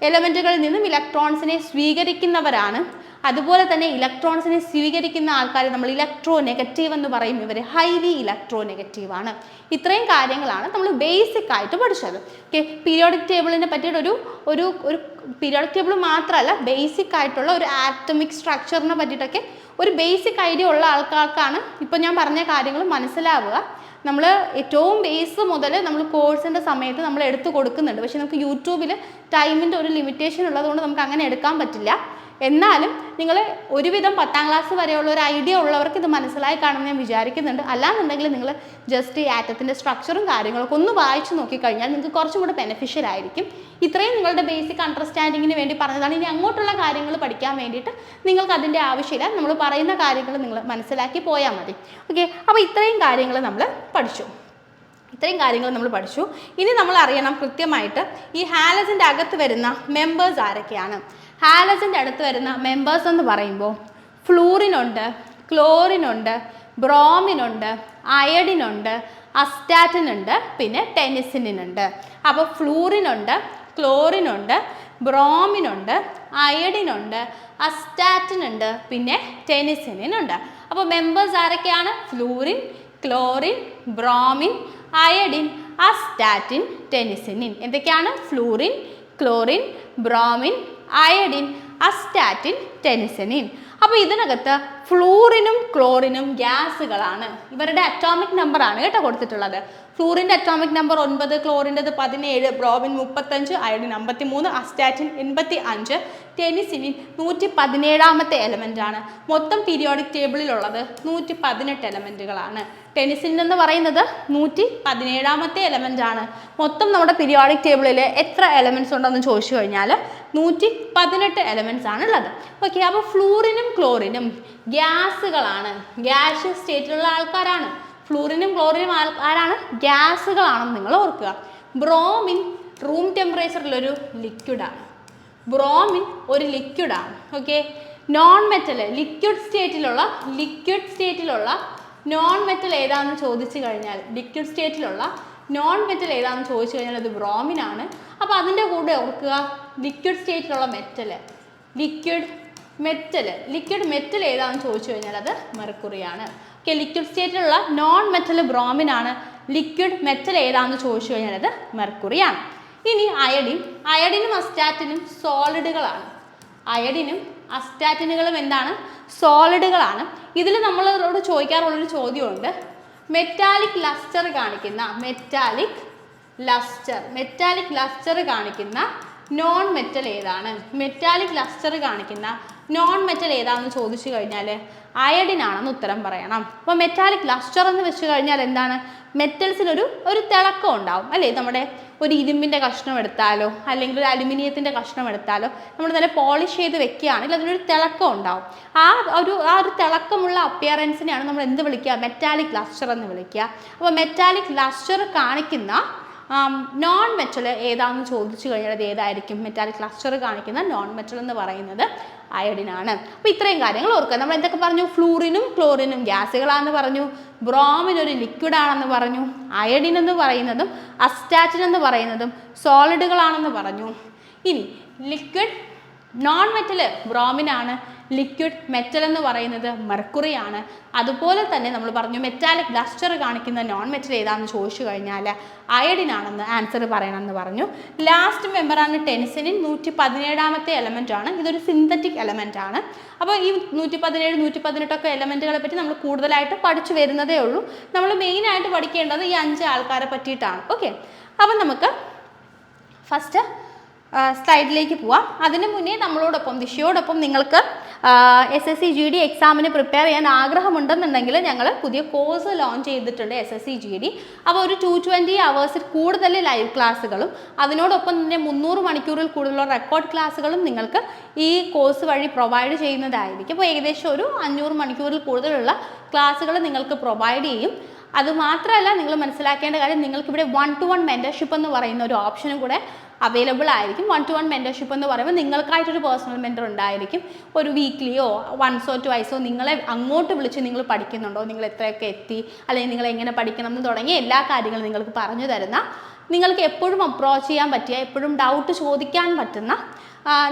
Speaker 1: എലമെൻറ്റുകളിൽ നിന്നും ഇലക്ട്രോൺസിനെ സ്വീകരിക്കുന്നവരാണ്. അതുപോലെ തന്നെ ഇലക്ട്രോൺസിനെ സ്വീകരിക്കുന്ന ആൾക്കാർ നമ്മൾ ഇലക്ട്രോ നെഗറ്റീവ് എന്ന് പറയും. ഇവർ ഹൈലി ഇലക്ട്രോ നെഗറ്റീവ് ആണ്. ഇത്രയും കാര്യങ്ങളാണ് നമ്മൾ ബേസിക് ആയിട്ട് പഠിച്ചത്. ഓക്കെ, പീരിയോഡിക് ടേബിളിനെ പറ്റിയിട്ട് ഒരു പീരിയോഡിക് ടേബിൾ മാത്രമല്ല, ബേസിക് ആയിട്ടുള്ള ഒരു ആറ്റമിക് സ്ട്രക്ചറിനെ പറ്റിയിട്ടൊക്കെ ഒരു ബേസിക് ഐഡിയ ഉള്ള ആൾക്കാർക്കാണ് ഇപ്പോൾ ഞാൻ പറഞ്ഞ കാര്യങ്ങൾ മനസ്സിലാവുക. നമ്മൾ ഏറ്റവും ബേസ് മുതൽ നമ്മൾ കോഴ്സിൻ്റെ സമയത്ത് നമ്മൾ എടുത്തു കൊടുക്കുന്നുണ്ട്. പക്ഷേ നമുക്ക് യൂട്യൂബിൽ ടൈമിൻ്റെ ഒരു ലിമിറ്റേഷൻ ഉള്ളതുകൊണ്ട് നമുക്ക് അങ്ങനെ എടുക്കാൻ പറ്റില്ല. എന്നാലും നിങ്ങൾ ഒരുവിധം 10ാം ക്ലാസ് വരെയുള്ള ഒരു ഐഡിയ ഉള്ളവർക്ക് ഇത് മനസ്സിലായി കാണുമെന്ന് ഞാൻ വിചാരിക്കുന്നുണ്ട്. അല്ലാന്നുണ്ടെങ്കിൽ നിങ്ങൾ ജസ്റ്റ് ഈ ആറ്റത്തിൻ്റെ സ്ട്രക്ചറും കാര്യങ്ങളൊക്കെ ഒന്ന് വായിച്ച് നോക്കിക്കഴിഞ്ഞാൽ നിങ്ങൾക്ക് കുറച്ചും കൂടെ ബെനിഫിഷ്യൽ ആയിരിക്കും. ഇത്രയും നിങ്ങളുടെ ബേസിക് അണ്ടർസ്റ്റാൻഡിങ്ങിന് വേണ്ടി പറഞ്ഞതാണ്. ഇനി അങ്ങോട്ടുള്ള കാര്യങ്ങൾ പഠിക്കാൻ വേണ്ടിയിട്ട് നിങ്ങൾക്ക് അതിൻ്റെ ആവശ്യമില്ല. നമ്മൾ പറയുന്ന കാര്യങ്ങൾ നിങ്ങൾ മനസ്സിലാക്കി പോയാൽ മതി. ഓക്കെ, അപ്പോൾ ഇത്രയും കാര്യങ്ങൾ നമ്മൾ പഠിച്ചു. ഇനി നമ്മൾ അറിയണം കൃത്യമായിട്ട് ഈ ഹാലജൻ്റെ അകത്ത് വരുന്ന മെമ്പേഴ്സ് ആരൊക്കെയാണ്. ഹാലജൻ്റെ അടുത്ത് വരുന്ന മെമ്പേഴ്സ് എന്ന് പറയുമ്പോൾ ഫ്ലൂറിനുണ്ട്, ക്ലോറിനുണ്ട്, ബ്രോമിനുണ്ട്, അയഡിനുണ്ട്, അസ്റ്റാറ്റിനുണ്ട്, പിന്നെ ടെനിസിനുണ്ട്. അപ്പോൾ ഫ്ലൂറിനുണ്ട്, ക്ലോറിനുണ്ട്, ബ്രോമിനുണ്ട്, അയഡിനുണ്ട്, അസ്റ്റാറ്റിനുണ്ട്, പിന്നെ ടെനിസിനുണ്ട്. അപ്പോൾ മെമ്പേഴ്സ് ആരൊക്കെയാണ്, fluorine, chlorine, bromine, iodine, astatine, tennessine. എന്തൊക്കെയാണ്, fluorine, chlorine, bromine, iodine, astatine, tennessine. അപ്പോൾ ഇതിനകത്ത് ഫ്ലൂറിനും ക്ലോറിനും ഗ്യാസുകളാണ്. ഇവരുടെ അറ്റോമിക് നമ്പറാണ് കേട്ടോ കൊടുത്തിട്ടുള്ളത്. ഫ്ലൂറിൻ്റെ അറ്റോമിക് നമ്പർ 9, ക്ലോറിൻ്റെത് 17, ബ്രോമിൻ 35, അയഡിൻ 53, അസ്റ്റാറ്റിൻ 85, ടെനിസിനിൻ 117ാമത്തെ എലമെൻ്റ് ആണ്. മൊത്തം പീരിയോഡിക് ടേബിളിലുള്ളത് 118 എലമെൻറ്റുകളാണ്. ടെനിസിൻ എന്ന് പറയുന്നത് 117ാമത്തെ എലമെൻ്റ് ആണ്. മൊത്തം നമ്മുടെ പീരിയോഡിക് ടേബിളിൽ എത്ര എലമെൻറ്റ്സ് ഉണ്ടെന്ന് ചോദിച്ചു കഴിഞ്ഞാൽ 118 എലമെൻറ്റ്സ് ആണ് ഉള്ളത്. ഓക്കെ, അപ്പോൾ ഫ്ലൂറിനും ക്ലോറിനും ഗ്യാസുകളാണ്, ഗ്യാഷ്യസ് സ്റ്റേറ്റിലുള്ള ആൾക്കാരാണ്. ഫ്ലൂറിനും ക്ലോറിനും ആരാണ്? ഗ്യാസുകളാണെന്ന് നിങ്ങൾ ഓർക്കുക. ബ്രോമിൻ റൂം ടെമ്പറേച്ചറിലൊരു ലിക്വിഡാണ്. ബ്രോമിൻ ഒരു ലിക്വിഡാണ്. ഓക്കെ, നോൺ മെറ്റൽ ലിക്വിഡ് സ്റ്റേറ്റിലുള്ള നോൺ മെറ്റൽ ഏതാണെന്ന് ചോദിച്ചു കഴിഞ്ഞാൽ നോൺ മെറ്റൽ ഏതാണെന്ന് ചോദിച്ചു കഴിഞ്ഞാൽ അത് ബ്രോമിനാണ്. അപ്പോൾ അതിൻ്റെ കൂടെ ഓർക്കുക ലിക്വിഡ് സ്റ്റേറ്റിലുള്ള ലിക്വിഡ് മെറ്റൽ ഏതാണെന്ന് ചോദിച്ചു കഴിഞ്ഞാൽ അത് മെർക്കുറിയാണ്. ഓക്കെ, ലിക്വിഡ് സ്റ്റേറ്റിലുള്ള നോൺ മെറ്റൽ ബ്രോമിനാണ്. ലിക്വിഡ് മെറ്റൽ ഏതാണെന്ന് ചോദിച്ചു കഴിഞ്ഞാൽ അത് മെർക്കുറിയാണ്. ഇനി അയഡിനും അസ്റ്റാറ്റിനും സോളിഡുകളാണ്. അയഡിനും അസ്റ്റാറ്റിനുകളും എന്താണ്? സോളിഡുകളാണ്. ഇതിൽ നമ്മളോട് ചോദിക്കാറുള്ളൊരു ചോദ്യമുണ്ട്. മെറ്റാലിക് ലസ്റ്റർ കാണിക്കുന്ന നോൺ മെറ്റൽ ഏതാണ്? നോൺ മെറ്റൽ ഏതാണെന്ന് ചോദിച്ചു കഴിഞ്ഞാൽ അയഡിൻ ആണെന്ന് ഉത്തരം പറയണം. അപ്പോൾ മെറ്റാലിക് ലസ്റ്റർ എന്ന് വെച്ച് കഴിഞ്ഞാൽ എന്താണ്? മെറ്റൽസിനൊരു തിളക്കം ഉണ്ടാവും അല്ലേ? നമ്മുടെ ഒരു ഇരുമ്പിൻ്റെ കഷ്ണം എടുത്താലോ അല്ലെങ്കിൽ ഒരു അലുമിനിയത്തിൻ്റെ കഷ്ണം എടുത്താലോ നമ്മൾ നല്ല പോളിഷ് ചെയ്ത് വെക്കുകയാണെങ്കിൽ അതിനൊരു തിളക്കം ഉണ്ടാവും. ആ ഒരു തിളക്കമുള്ള അപ്പിയറൻസിനെയാണ് നമ്മൾ എന്ത് വിളിക്കുക? മെറ്റാലിക് ലസ്റ്റർ എന്ന് വിളിക്കുക. അപ്പോൾ മെറ്റാലിക് ലസ്റ്റർ കാണിക്കുന്ന നോൺ മെറ്റൽ ഏതാണെന്ന് ചോദിച്ചു കഴിഞ്ഞാൽ അത് ഏതായിരിക്കും? മെറ്റാലിക് ലസ്റ്റർ കാണിക്കുന്ന നോൺ മെറ്റൽ എന്ന് പറയുന്നത് അയഡിനാണ്. അപ്പോൾ ഇത്രയും കാര്യങ്ങൾ ഓർക്കുക. നമ്മൾ എന്തൊക്കെ പറഞ്ഞു? ഫ്ലൂറിനും ക്ലോറിനും ഗ്യാസുകളാണെന്ന് പറഞ്ഞു, ബ്രോമിൻ ഒരു ലിക്വിഡാണെന്ന് പറഞ്ഞു, അയഡിൻ എന്ന് പറയുന്നതും അസ്റ്റാറ്റിൻ എന്ന് പറയുന്നതും സോളിഡുകളാണെന്ന് പറഞ്ഞു. ഇനി ലിക്വിഡ് നോൺ മെറ്റൽ ബ്രോമിനാണ്, ലിക്വിഡ് മെറ്റൽ എന്ന് പറയുന്നത് മെർക്കുറിയാണ്. അതുപോലെ തന്നെ നമ്മൾ പറഞ്ഞു മെറ്റാലിക് ലസ്റ്റർ കാണിക്കുന്ന നോൺ മെറ്റൽ ഏതാണെന്ന് ചോദിച്ചു കഴിഞ്ഞാൽ അയഡിൻ ആണെന്ന് ആൻസർ പറയണമെന്ന് പറഞ്ഞു. ലാസ്റ്റ് മെമ്പറാണ് ടെനിസിനിൻ. 117ാമത്തെ എലമെൻ്റ് ആണ്. ഇതൊരു സിന്തറ്റിക് എലമെൻ്റ് ആണ്. അപ്പോൾ ഈ 117, 118 എലമെൻറ്റുകളെ പറ്റി നമ്മൾ കൂടുതലായിട്ട് പഠിച്ചു വരുന്നതേ ഉള്ളൂ. നമ്മൾ മെയിനായിട്ട് പഠിക്കേണ്ടത് ഈ 5 ആൾക്കാരെ പറ്റിയിട്ടാണ്. ഓക്കെ, അപ്പം നമുക്ക് ഫസ്റ്റ് സ്ലൈഡിലേക്ക് പോവാം. അതിന് മുന്നേ ദിശയോടൊപ്പം നിങ്ങൾക്ക് SSC GD എക്സാമിന് പ്രിപ്പയർ ചെയ്യാൻ ആഗ്രഹമുണ്ടെന്നുണ്ടെങ്കിൽ ഞങ്ങൾ പുതിയ കോഴ്സ് ലോഞ്ച് ചെയ്തിട്ടുണ്ട് SSC GD. അപ്പോൾ ഒരു 220 hours കൂടുതൽ ലൈവ് ക്ലാസ്സുകളും അതിനോടൊപ്പം തന്നെ 300 മണിക്കൂറിൽ കൂടുതലുള്ള റെക്കോർഡ് ക്ലാസ്സുകളും നിങ്ങൾക്ക് ഈ കോഴ്സ് വഴി പ്രൊവൈഡ് ചെയ്യുന്നതായിരിക്കും. അപ്പോൾ ഏകദേശം ഒരു 500 മണിക്കൂറിൽ കൂടുതലുള്ള ക്ലാസ്സുകൾ നിങ്ങൾക്ക് പ്രൊവൈഡ് ചെയ്യും. അതുമാത്രമല്ല, നിങ്ങൾ മനസ്സിലാക്കേണ്ട കാര്യം, നിങ്ങൾക്കിവിടെ 1-to-1 മെൻറ്റർഷിപ്പ് എന്ന് പറയുന്ന ഒരു ഓപ്ഷനും കൂടെ അവൈലബിൾ ആയിരിക്കും. 1-to-1 മെൻറ്റർഷിപ്പ് എന്ന് പറയുമ്പോൾ നിങ്ങൾക്കായിട്ടൊരു പേഴ്സണൽ മെൻറ്റർ ഉണ്ടായിരിക്കും. ഒരു വീക്ക്ലിയോ വൺസോ ട്വൈസോ നിങ്ങളെ അങ്ങോട്ട് വിളിച്ച് നിങ്ങൾ പഠിക്കുന്നുണ്ടോ, നിങ്ങൾ എത്രയൊക്കെ എത്തി, അല്ലെങ്കിൽ നിങ്ങൾ എങ്ങനെ പഠിക്കണം എന്ന് തുടങ്ങിയ എല്ലാ കാര്യങ്ങളും നിങ്ങൾക്ക് പറഞ്ഞു തരുന്ന, നിങ്ങൾക്ക് എപ്പോഴും അപ്രോച്ച് ചെയ്യാൻ പറ്റിയ, എപ്പോഴും ഡൗട്ട് ചോദിക്കാൻ പറ്റുന്ന,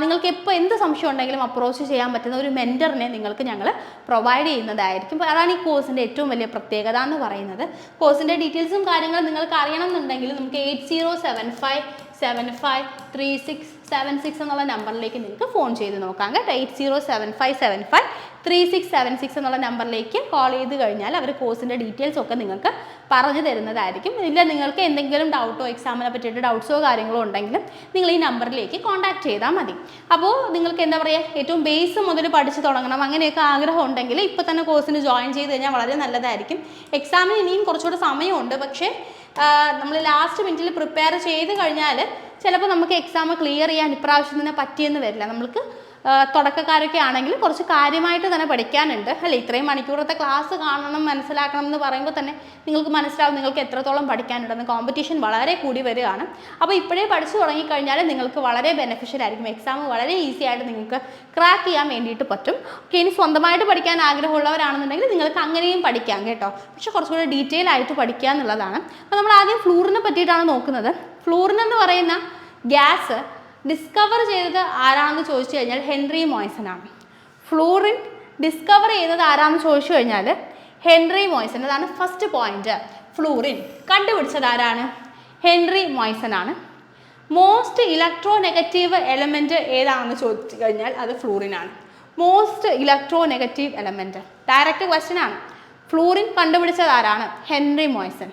Speaker 1: നിങ്ങൾക്ക് എപ്പോൾ എന്ത് സംശയം ഉണ്ടെങ്കിലും അപ്രോച്ച് ചെയ്യാൻ പറ്റുന്ന ഒരു മെൻറ്ററിനെ നിങ്ങൾക്ക് ഞങ്ങൾ പ്രൊവൈഡ് ചെയ്യുന്നതായിരിക്കും. അപ്പോൾ അതാണ് ഈ കോഴ്സിൻ്റെ ഏറ്റവും വലിയ പ്രത്യേകത എന്ന് പറയുന്നത്. കോഴ്സിൻ്റെ ഡീറ്റെയിൽസും കാര്യങ്ങളും നിങ്ങൾക്ക് അറിയണം എന്നുണ്ടെങ്കിൽ നമുക്ക് 8075753676 എന്നുള്ള നമ്പറിലേക്ക് നിങ്ങൾക്ക് ഫോൺ ചെയ്ത് നോക്കാം കേട്ടോ. 8075753676 എന്നുള്ള നമ്പറിലേക്ക് കോൾ ചെയ്ത് കഴിഞ്ഞാൽ അവർ കോഴ്സിൻ്റെ ഡീറ്റെയിൽസ് ഒക്കെ നിങ്ങൾക്ക് പറഞ്ഞു തരുന്നതായിരിക്കും. ഇല്ല, നിങ്ങൾക്ക് എന്തെങ്കിലും ഡൗട്ടോ എക്സാമിനെ പറ്റിയിട്ട് ഡൗട്ട്സോ കാര്യങ്ങളോ ഉണ്ടെങ്കിലും നിങ്ങൾ ഈ നമ്പറിലേക്ക് കോൺടാക്ട് ചെയ്താൽ മതി. അപ്പോൾ നിങ്ങൾക്ക് എന്താ പറയുക, ഏറ്റവും ബേസ് മുതൽ പഠിച്ച് തുടങ്ങണം അങ്ങനെയൊക്കെ ആഗ്രഹം ഉണ്ടെങ്കിൽ ഇപ്പോൾ തന്നെ കോഴ്സിന് ജോയിൻ ചെയ്ത് കഴിഞ്ഞാൽ വളരെ നല്ലതായിരിക്കും. എക്സാമിന് ഇനിയും കുറച്ചുകൂടെ സമയമുണ്ട്. പക്ഷേ നമ്മൾ ലാസ്റ്റ് മിനിറ്റിൽ പ്രിപ്പയർ ചെയ്ത് കഴിഞ്ഞാൽ ചിലപ്പോൾ നമുക്ക് എക്സാം ക്ലിയർ ചെയ്യാൻ ഇപ്രാവശ്യം തന്നെ പറ്റിയെന്ന് വരില്ല. നമ്മൾക്ക് തുടക്കക്കാരൊക്കെ ആണെങ്കിൽ കുറച്ച് കാര്യമായിട്ട് തന്നെ പഠിക്കാനുണ്ട് അല്ലേ. ഇത്രയും മണിക്കൂറത്തെ ക്ലാസ് കാണണം, മനസ്സിലാക്കണം എന്ന് പറയുമ്പോൾ തന്നെ നിങ്ങൾക്ക് മനസ്സിലാവും നിങ്ങൾക്ക് എത്രത്തോളം പഠിക്കാനുണ്ടെന്ന്. കോമ്പറ്റീഷൻ വളരെ കൂടി വരികയാണ്. അപ്പോൾ ഇപ്പോഴേ പഠിച്ചു തുടങ്ങിക്കഴിഞ്ഞാൽ നിങ്ങൾക്ക് വളരെ ബെനിഫിഷ്യൽ ആയിരിക്കും. എക്സാം വളരെ ഈസി ആയിട്ട് നിങ്ങൾക്ക് ക്രാക്ക് ചെയ്യാൻ വേണ്ടിയിട്ട് പറ്റും. ഓക്കെ, ഇനി സ്വന്തമായിട്ട് പഠിക്കാൻ ആഗ്രഹമുള്ളവരാണെന്നുണ്ടെങ്കിൽ നിങ്ങൾക്ക് അങ്ങനെയും പഠിക്കാം കേട്ടോ. പക്ഷേ കുറച്ചുകൂടി ഡീറ്റെയിൽ ആയിട്ട് പഠിക്കുക എന്നുള്ളതാണ്. അപ്പോൾ നമ്മൾ ആദ്യം ഫ്ലൂറിനെ പറ്റിയിട്ടാണ് നോക്കുന്നത്. ഫ്ലൂറിൻ എന്ന് പറയുന്ന ഗ്യാസ് ഡിസ്കവർ ചെയ്തത് ആരാണെന്ന് ചോദിച്ചു കഴിഞ്ഞാൽ ഹെൻറി മോയ്സൺ ആണ്. ഫ്ലൂറിൻ ഡിസ്കവർ ചെയ്തത് ആരാണെന്ന് ചോദിച്ചു കഴിഞ്ഞാൽ ഹെൻറി മോയ്സൺ. അതാണ് ഫസ്റ്റ് പോയിന്റ്. ഫ്ലൂറിൻ കണ്ടുപിടിച്ചത് ആരാണ്? ഹെൻറി മോയ്സൺ ആണ്. മോസ്റ്റ് ഇലക്ട്രോ നെഗറ്റീവ് എലമെൻറ്റ് ഏതാണെന്ന് ചോദിച്ചു കഴിഞ്ഞാൽ അത് ഫ്ലൂറിനാണ്. Most electronegative element? Direct question ആണ്. ഫ്ലൂറിൻ കണ്ടുപിടിച്ചത് ആരാണ്? Henri Moissan.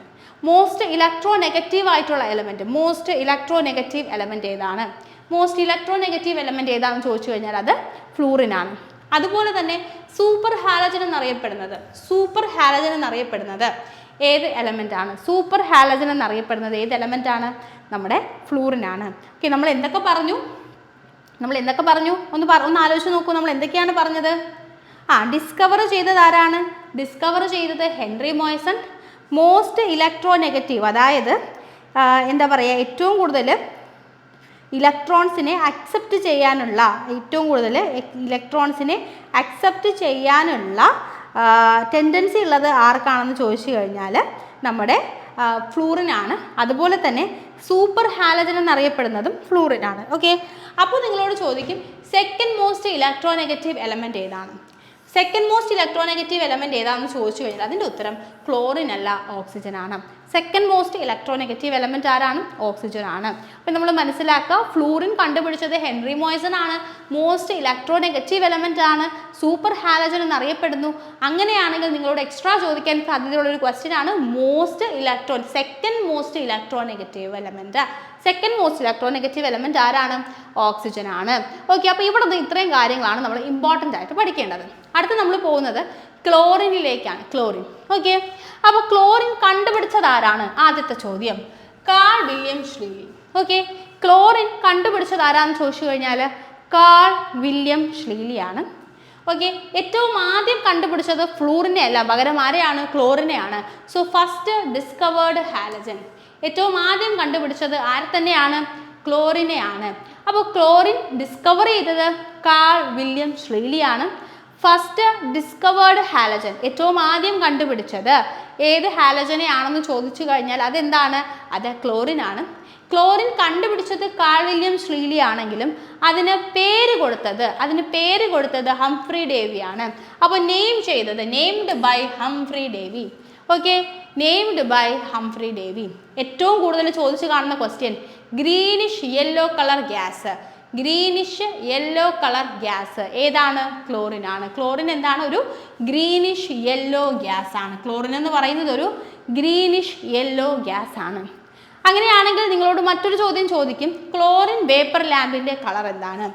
Speaker 1: Most electronegative ആയിട്ടുള്ള element, most electronegative element ഏതാണ്? മോസ്റ്റ് ഇലക്ട്രോ നെഗറ്റീവ് എലമെൻറ്റ് ഏതാണെന്ന് ചോദിച്ചു കഴിഞ്ഞാൽ അത് ഫ്ലൂറിൻ ആണ്. അതുപോലെ തന്നെ സൂപ്പർ ഹാലജൻ എന്നറിയപ്പെടുന്നത്, സൂപ്പർ ഹാലജൻ എന്നറിയപ്പെടുന്നത് ഏത് എലമെൻ്റ് ആണ്? സൂപ്പർ ഹാലജൻ എന്നറിയപ്പെടുന്നത് ഏത് എലമെൻ്റ് ആണ്? നമ്മുടെ ഫ്ലൂറിൻ ആണ്. ഓക്കെ, നമ്മൾ എന്തൊക്കെ പറഞ്ഞു? ഒന്ന് ആലോചിച്ച് നോക്കൂ. നമ്മൾ എന്തൊക്കെയാണ് പറഞ്ഞത്? ഡിസ്കവർ ചെയ്തത് ആരാണ്? ഡിസ്കവർ ചെയ്തത് Henry Moissan. Most electro negative, അതായത് എന്താ പറയുക, ഏറ്റവും കൂടുതൽ ഇലക്ട്രോൺസിനെ അക്സെപ്റ്റ് ചെയ്യാനുള്ള, ടെൻഡൻസി ഉള്ളത് ആർക്കാണെന്ന് ചോദിച്ചു കഴിഞ്ഞാൽ നമ്മുടെ ഫ്ലൂറിൻ ആണ്. അതുപോലെ തന്നെ സൂപ്പർ ഹാലജൻ എന്നറിയപ്പെടുന്നതും ഫ്ലൂറിൻ ആണ്. ഓക്കെ, അപ്പോൾ നിങ്ങളോട് ചോദിക്കും second most electronegative element ഏതാണ്? Second most electronegative element ഏതാണെന്ന് ചോദിച്ചു കഴിഞ്ഞാൽ അതിൻ്റെ ഉത്തരം ക്ലോറിൻ അല്ല, ഓക്സിജൻ ആണ്. Second most electronegative element ആരാണ്? ഓക്സിജൻ ആണ്. അപ്പോൾ നമ്മൾ മനസ്സിലാക്കുക, ഫ്ലൂറിൻ കണ്ടുപിടിച്ചത് ഹെൻറി മോയ്സൺ ആണ്. മോസ്റ്റ് ഇലക്ട്രോ നെഗറ്റീവ് എലമെൻറ്റ് ആണ്, സൂപ്പർ ഹാലജൻ എന്നറിയപ്പെടുന്നു. അങ്ങനെയാണെങ്കിൽ നിങ്ങളോട് എക്സ്ട്രാ ചോദിക്കാൻ സാധ്യതയുള്ളൊരു ക്വസ്റ്റ്യൻ ആണ് second most electronegative element. Second most electronegative element ആരാണ്? ഓക്സിജൻ ആണ്. ഓക്കെ, അപ്പോൾ ഇവിടെ ഇത്രയും കാര്യങ്ങളാണ് നമ്മൾ ഇമ്പോർട്ടൻ്റ് ആയിട്ട് പഠിക്കേണ്ടത്. അടുത്ത് നമ്മൾ പോകുന്നത് ക്ലോറിനിലേക്കാണ്. ക്ലോറിൻ. ഓക്കെ, അപ്പോൾ ക്ലോറിൻ കണ്ടുപിടിച്ചത് ആരാണ്? ആദ്യത്തെ ചോദ്യം കാൾ വില്യം ഷ്ലീലി. ഓക്കെ, ക്ലോറിൻ കണ്ടുപിടിച്ചത് ആരാന്ന് ചോദിച്ചു കഴിഞ്ഞാൽ കാൾ വില്യം ഷ്ലീലിയാണ്. ഓക്കെ, ഏറ്റവും ആദ്യം കണ്ടുപിടിച്ചത് ഫ്ലൂറിനെ അല്ല, പകരം ആരെയാണ്? ക്ലോറിനെയാണ്. സോ ഫസ്റ്റ് ഡിസ്കവേർഡ് ഹാലജൻ, ഏറ്റവും ആദ്യം കണ്ടുപിടിച്ചത് ആരെ തന്നെയാണ്? ക്ലോറിനെയാണ്. അപ്പോൾ ക്ലോറിൻ ഡിസ്കവർ ചെയ്തത് കാൾ വില്യം ഷ്ലീലിയാണ്. ഫസ്റ്റ് ഡിസ്കവേർഡ് ഹാലജൻ, ഏറ്റവും ആദ്യം കണ്ടുപിടിച്ചത് ഏത് ഹാലജനെ ആണെന്ന് ചോദിച്ചു കഴിഞ്ഞാൽ അതെന്താണ്? അത് ക്ലോറിൻ ആണ്. ക്ലോറിൻ കണ്ടുപിടിച്ചത് കാൾ വില്യം ഷ്ലീലി ആണെങ്കിലും അതിന് പേര് കൊടുത്തത് ഹംഫ്രി ഡേവിയാണ്. അപ്പോൾ named by Humphry Davy. Okay, named by Humphry Davy. ഏറ്റവും കൂടുതൽ ചോദിച്ചു കാണുന്ന question greenish yellow colour gas ഏതാണ്? ക്ലോറിൻ ആണ്. ക്ലോറിൻ എന്താണ്? ഒരു ഗ്രീനിഷ് യെല്ലോ ഗ്യാസ് ആണ്. ക്ലോറിൻ എന്ന് പറയുന്നത് ഒരു ഗ്രീനിഷ് യെല്ലോ ഗ്യാസ് ആണ്. അങ്ങനെയാണെങ്കിൽ നിങ്ങളോട് മറ്റൊരു ചോദ്യം ചോദിക്കും, ക്ലോറിൻ വേപ്പർ ലാമ്പിൻ്റെ കളർ എന്താണ്?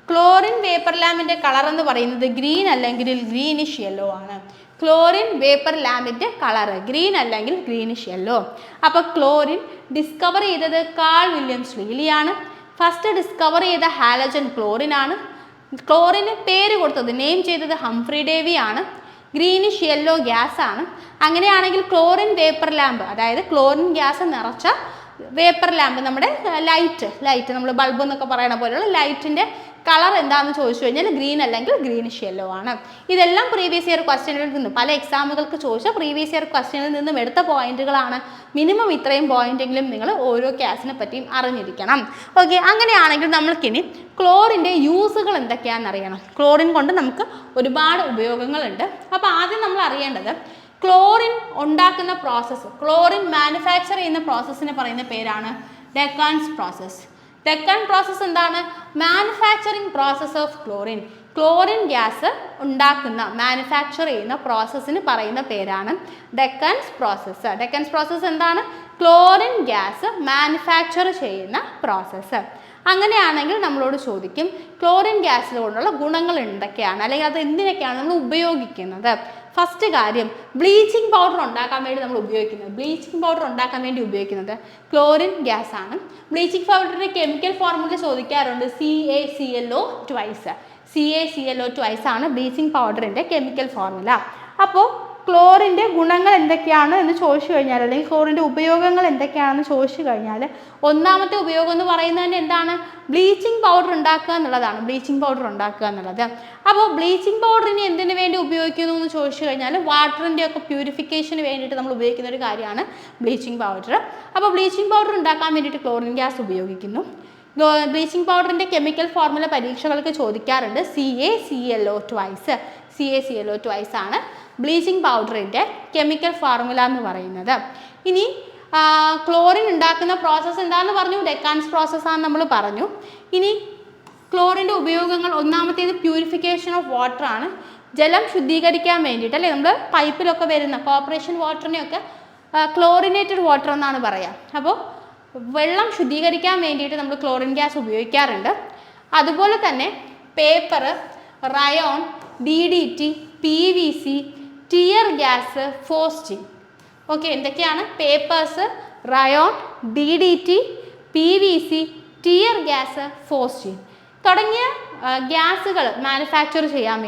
Speaker 1: ക്ലോറിൻ വേപ്പർ ലാമ്പിൻ്റെ കളർ എന്ന് പറയുന്നത് ഗ്രീൻ അല്ലെങ്കിൽ ഗ്രീനിഷ് യെല്ലോ ആണ്. ക്ലോറിൻ വേപ്പർ ലാമ്പിൻ്റെ കളർ ഗ്രീൻ അല്ലെങ്കിൽ ഗ്രീനിഷ് യെല്ലോ. അപ്പോൾ ക്ലോറിൻ ഡിസ്കവർ ചെയ്തത് കാൾ വില്യം ഷ്ലീലിയാണ്. ഫസ്റ്റ് ഡിസ്കവർ ചെയ്ത ഹാലജൻ ക്ലോറിൻ ആണ്. ക്ലോറിന് പേര് കൊടുത്തത്, നെയിം ചെയ്തത് ഹംഫ്രി ഡേവി ആണ്. ഗ്രീനിഷ് യെല്ലോ ഗ്യാസ് ആണ്. അങ്ങനെയാണെങ്കിൽ ക്ലോറിൻ വേപ്പർ ലാമ്പ്, അതായത് ക്ലോറിൻ ഗ്യാസ് നിറച്ച വേപ്പർ ലാമ്പ്, നമ്മുടെ ലൈറ്റ് നമ്മൾ ബൾബ് എന്നൊക്കെ പറയുന്ന പോലെയുള്ള ലൈറ്റിൻ്റെ കളർ എന്താണെന്ന് ചോദിച്ചു കഴിഞ്ഞാൽ ഗ്രീൻ അല്ലെങ്കിൽ ഗ്രീനിഷ് യെല്ലോ ആണ്. ഇതെല്ലാം പ്രീവിയസ് ഇയർ ക്വസ്റ്റ്യനിൽ നിന്നും പല എക്സാമുകൾക്ക് ചോദിച്ച പ്രീവിയസ് ഇയർ ക്വസ്റ്റ്യനിൽ നിന്നും എടുത്ത പോയിന്റുകളാണ്. മിനിമം ഇത്രയും പോയിന്റെങ്കിലും നിങ്ങൾ ഓരോ ഗ്യാസിനെ പറ്റിയും അറിഞ്ഞിരിക്കണം. ഓക്കെ, അങ്ങനെയാണെങ്കിൽ നമ്മൾക്കിനി ക്ലോറിൻ്റെ യൂസുകൾ എന്തൊക്കെയാണെന്ന് അറിയണം. ക്ലോറിൻ കൊണ്ട് നമുക്ക് ഒരുപാട് ഉപയോഗങ്ങളുണ്ട്. അപ്പോൾ ആദ്യം നമ്മൾ അറിയേണ്ടത് ക്ലോറിൻ ഉണ്ടാക്കുന്ന പ്രോസസ്സ്, ക്ലോറിൻ മാനുഫാക്ചർ ചെയ്യുന്ന പ്രോസസ്സിന് പറയുന്ന പേരാണ് ഡെക്കാൻസ് പ്രോസസ്സ്. ഡെക്കാൻ പ്രോസസ്സ് എന്താണ്? Manufacturing process of chlorine. Chlorine gas ഉണ്ടാക്കുന്ന മാനുഫാക്ചർ ചെയ്യുന്ന പ്രോസസ്സിന് പറയുന്ന പേരാണ് ഡെക്കാൻസ് പ്രോസസ്സ്. ഡെക്കാൻസ് പ്രോസസ്സ് എന്താണ്? ക്ലോറിൻ ഗ്യാസ് മാനുഫാക്ചർ ചെയ്യുന്ന പ്രോസസ്സ്. അങ്ങനെയാണെങ്കിൽ നമ്മളോട് ചോദിക്കും ക്ലോറിൻ ഗ്യാസിൽ കൊണ്ടുള്ള ഗുണങ്ങൾ എന്തൊക്കെയാണ്, അല്ലെങ്കിൽ അത് എന്തിനൊക്കെയാണ് നമ്മൾ ഉപയോഗിക്കുന്നത്. ഫസ്റ്റ് കാര്യം, ബ്ലീച്ചിങ് പൗഡർ ഉണ്ടാക്കാൻ വേണ്ടി നമ്മൾ ഉപയോഗിക്കുന്നത് ക്ലോറിൻ ഗ്യാസ് ആണ്. ബ്ലീച്ചിങ് പൗഡറിൻ്റെ കെമിക്കൽ ഫോർമുല ചോദിക്കാറുണ്ട്, CaClO2 ആണ് ബ്ലീച്ചിങ് പൗഡറിൻ്റെ കെമിക്കൽ ഫോർമുല. അപ്പോൾ ക്ലോറിൻ്റെ ഗുണങ്ങൾ എന്തൊക്കെയാണ് എന്ന് ചോദിച്ചു കഴിഞ്ഞാൽ, അല്ലെങ്കിൽ ക്ലോറിൻ്റെ ഉപയോഗങ്ങൾ എന്തൊക്കെയാണെന്ന് ചോദിച്ചു കഴിഞ്ഞാൽ, ഒന്നാമത്തെ ഉപയോഗം എന്ന് പറയുന്നത് തന്നെ എന്താണ്? ബ്ലീച്ചിങ് പൗഡർ ഉണ്ടാക്കുക എന്നുള്ളതാണ്. അപ്പോൾ ബ്ലീച്ചിങ് പൗഡറിന് എന്തിനു വേണ്ടി ഉപയോഗിക്കുന്നു എന്ന് ചോദിച്ചു കഴിഞ്ഞാൽ വാട്ടറിൻ്റെ ഒക്കെ പ്യൂരിഫിക്കേഷന് വേണ്ടിയിട്ട് നമ്മൾ ഉപയോഗിക്കുന്ന ഒരു കാര്യമാണ് ബ്ലീച്ചിങ് പൗഡർ. അപ്പോൾ ബ്ലീച്ചിങ് പൗഡർ ഉണ്ടാക്കാൻ വേണ്ടിയിട്ട് ക്ലോറിൻ ഗ്യാസ് ഉപയോഗിക്കുന്നു. ബ്ലീച്ചിങ് പൗഡറിൻ്റെ കെമിക്കൽ ഫോർമുല പരീക്ഷകൾക്ക് ചോദിക്കാറുണ്ട്, CaClO2 ആണ് ബ്ലീച്ചിങ് പൗഡറിൻ്റെ കെമിക്കൽ ഫോർമുല എന്ന് പറയുന്നത്. ഇനി ക്ലോറിൻ ഉണ്ടാക്കുന്ന പ്രോസസ്സ് എന്താണെന്ന് പറഞ്ഞു, ഡെക്കാൻസ് പ്രോസസ്സാണെന്ന് നമ്മൾ പറഞ്ഞു. ഇനി ക്ലോറിൻ്റെ ഉപയോഗങ്ങൾ ഒന്നാമത്തേത് പ്യൂരിഫിക്കേഷൻ ഓഫ് വാട്ടർ ആണ്. ജലം ശുദ്ധീകരിക്കാൻ വേണ്ടിയിട്ട് അല്ലേ, നമ്മൾ പൈപ്പിലൊക്കെ വരുന്ന കോർപ്പറേഷൻ വാട്ടറിനെയൊക്കെ ക്ലോറിനേറ്റഡ് വാട്ടർ എന്നാണ് പറയുക. അപ്പോൾ വെള്ളം ശുദ്ധീകരിക്കാൻ വേണ്ടിയിട്ട് നമ്മൾ ക്ലോറിൻ ഗ്യാസ് ഉപയോഗിക്കാറുണ്ട്. അതുപോലെ തന്നെ paper, rayon, DDT, PVC, tear gas, ഫോസ്റ്റിൻ. ഓക്കെ, എന്തൊക്കെയാണ്? Papers, rayon, DDT, PVC, tear gas, ഫോസ്റ്റിൻ തുടങ്ങിയ ഗ്യാസുകൾ മാനുഫാക്ചർ ചെയ്യാൻ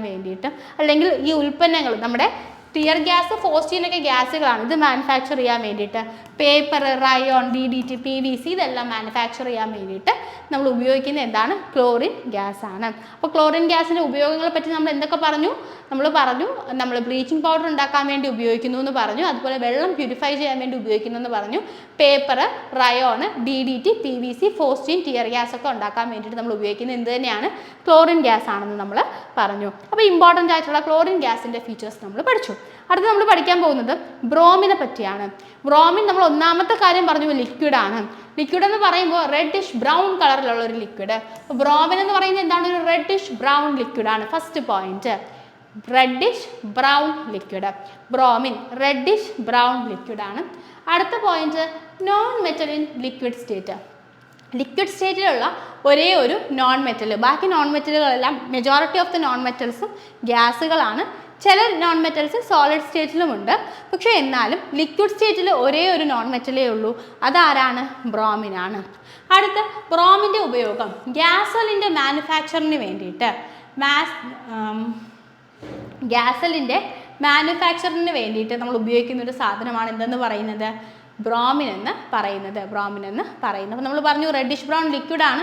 Speaker 1: വേണ്ടിയിട്ടും അല്ലെങ്കിൽ ഈ ഉൽപ്പന്നങ്ങൾ നമ്മുടെ ടിയർ ഗ്യാസ്, ഫോസ്റ്റിനൊക്കെ ഗ്യാസുകളാണ്. ഇത് മാനുഫാക്ചർ ചെയ്യാൻ വേണ്ടിയിട്ട് പേപ്പർ, റയോൺ, DDT, PVC ഇതെല്ലാം മാനുഫാക്ചർ ചെയ്യാൻ വേണ്ടിയിട്ട് നമ്മൾ ഉപയോഗിക്കുന്ന എന്താണ്? ക്ലോറിൻ ഗ്യാസ് ആണ്. അപ്പോൾ ക്ലോറിൻ ഗ്യാസിൻ്റെ ഉപയോഗങ്ങളെ പറ്റി നമ്മൾ എന്തൊക്കെ പറഞ്ഞു? നമ്മൾ ബ്ലീച്ചിങ് പൗഡർ ഉണ്ടാക്കാൻ വേണ്ടി ഉപയോഗിക്കുന്നു എന്ന് പറഞ്ഞു. അതുപോലെ വെള്ളം പ്യൂരിഫൈ ചെയ്യാൻ വേണ്ടി ഉപയോഗിക്കുന്നു എന്ന് പറഞ്ഞു. പേപ്പർ, റയോൺ, DDT, PVC, ഫോസ്റ്റിൻ, ടിയർ ഗ്യാസ് ഒക്കെ ഉണ്ടാക്കാൻ വേണ്ടിയിട്ട് നമ്മൾ ഉപയോഗിക്കുന്നത് എന്ത് തന്നെയാണ്? ക്ലോറിൻ ഗ്യാസ് ആണെന്ന് നമ്മൾ പറഞ്ഞു. അപ്പോൾ ഇമ്പോർട്ടൻ്റ് ആയിട്ടുള്ള ക്ലോറിൻ ഗ്യാസിൻ്റെ ഫീച്ചേഴ്സ് നമ്മൾ പഠിച്ചു. അടുത്ത് നമ്മൾ പഠിക്കാൻ പോകുന്നത് ബ്രോമിനെ പറ്റിയാണ്. ബ്രോമിൻ നമ്മൾ ഒന്നാമത്തെ കാര്യം പറഞ്ഞു, ലിക്വിഡാണ്. ലിക്വിഡ് എന്ന് പറയുമ്പോൾ റെഡിഷ് ബ്രൗൺ കളറിലുള്ള ഒരു ലിക്വിഡ്. ബ്രോമിൻ എന്ന് പറയുന്നത് എന്താണ്? ഒരു റെഡിഷ് ബ്രൗൺ ലിക്വിഡാണ്. First point, reddish brown liquid. Bromine reddish brown ലിക്വിഡാണ്. അടുത്ത point, non metal in liquid state. Liquid സ്റ്റേറ്റിലുള്ള ഒരേ ഒരു നോൺ മെറ്റൽ, ബാക്കി നോൺ മെറ്റലുകളെല്ലാം മെജോറിറ്റി ഓഫ് ദ നോൺ മെറ്റൽസും ഗ്യാസുകളാണ്. ചില നോൺ മെറ്റൽസ് സോളിഡ് സ്റ്റേറ്റിലുമുണ്ട്. പക്ഷേ എന്നാലും ലിക്വിഡ് സ്റ്റേറ്റിൽ ഒരേ ഒരു നോൺ മെറ്റലേ ഉള്ളൂ. അതാരാണ്? ബ്രോമിനാണ്. അടുത്ത ബ്രോമിൻ്റെ ഉപയോഗം ഗ്യാസോലിൻ്റെ മാനുഫാക്ചറിന് വേണ്ടിയിട്ട് നമ്മൾ ഉപയോഗിക്കുന്ന ഒരു സാധനമാണ് എന്തെന്ന് പറയുന്നത്? ബ്രോമിൻ എന്ന് പറയുന്നത്. അപ്പോൾ നമ്മൾ പറഞ്ഞു റെഡിഷ് ബ്രൗൺ ലിക്വിഡാണ്,